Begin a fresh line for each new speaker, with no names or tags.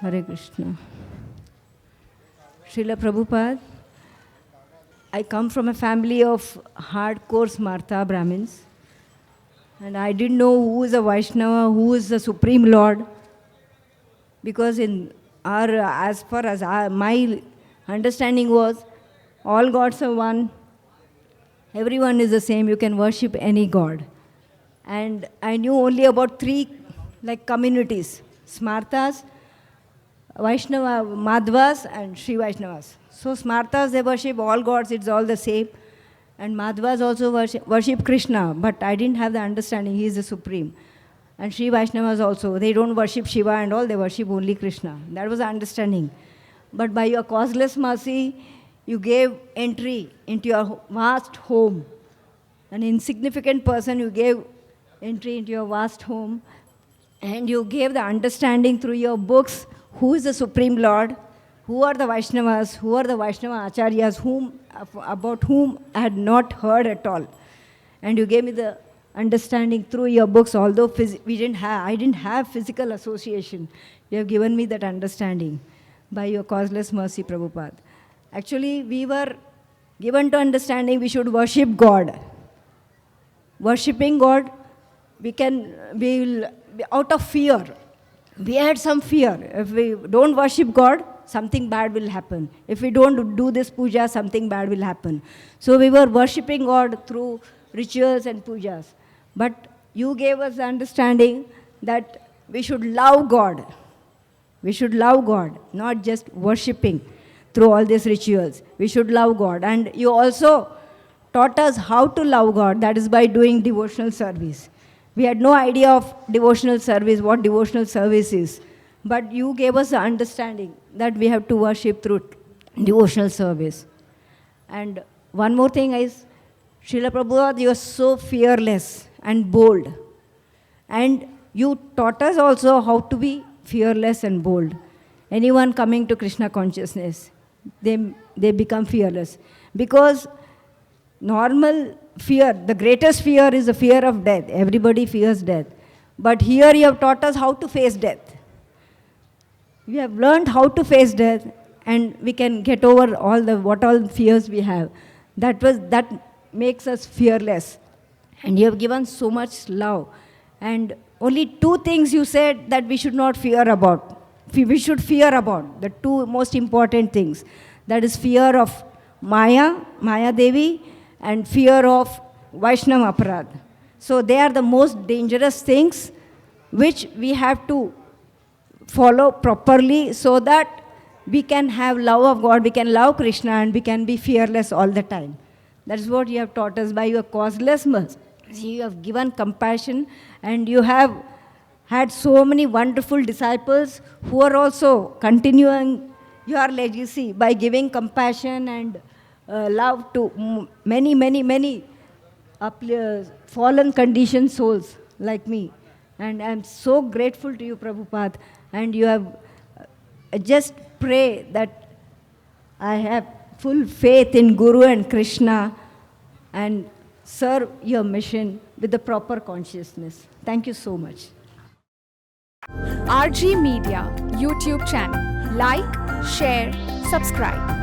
Hare Krishna. Srila Prabhupada, I come from a family of hardcore Smarta Brahmins, and I didn't know who is a Vaishnava, who is the Supreme Lord, because in our, as far as my understanding was, all gods are one, everyone is the same, you can worship any god. And I knew only about three communities, Smartas, Vaishnava, Madhvas and Sri Vaishnavas. So Smartas, they worship all gods, it's all the same. And Madhvas also worship Krishna, but I didn't have the understanding, he is the supreme. And Sri Vaishnavas also, they don't worship Shiva and all, they worship only Krishna. That was the understanding. But by your causeless mercy, you gave entry into your vast home. An insignificant person, you gave entry into your vast home. And you gave the understanding through your books, who is the Supreme Lord, who are the Vaishnavas, who are the Vaishnava Acharyas, about whom I had not heard at all. And you gave me the understanding through your books, although I didn't have physical association. You have given me that understanding by your causeless mercy, Prabhupada. Actually, we were given to understanding we should worship God. Worshipping God, we will be out of fear. We had some fear. If we don't worship God, something bad will happen. If we don't do this puja, something bad will happen. So we were worshipping God through rituals and pujas. But you gave us the understanding that we should love God. We should love God, not just worshipping through all these rituals. We should love God. And you also taught us how to love God, that is by doing devotional service. We had no idea of devotional service, what devotional service is. But you gave us the understanding that we have to worship through devotional service. And one more thing is, Srila Prabhupada, you are so fearless and bold. And you taught us also how to be fearless and bold. Anyone coming to Krishna consciousness, they become fearless. Because normal fear, the greatest fear is the fear of death. Everybody fears death. But here you have taught us how to face death. We have learned how to face death, and we can get over what all fears we have. That makes us fearless. And you have given so much love. And only two things you said that we should not fear about. We should fear about, the two most important things. That is fear of Maya Devi, and fear of Vaishnava Aparad. So they are the most dangerous things which we have to follow properly so that we can have love of God, we can love Krishna, and we can be fearless all the time. That is what you have taught us by your causeless mercy. You have given compassion, and you have had so many wonderful disciples who are also continuing your legacy by giving compassion and love to many fallen conditioned souls like me. And I'm so grateful to you, Prabhupada. And you have just pray that I have full faith in Guru and Krishna and serve your mission with the proper consciousness. Thank you so much.
RG Media YouTube channel. Like, share, subscribe.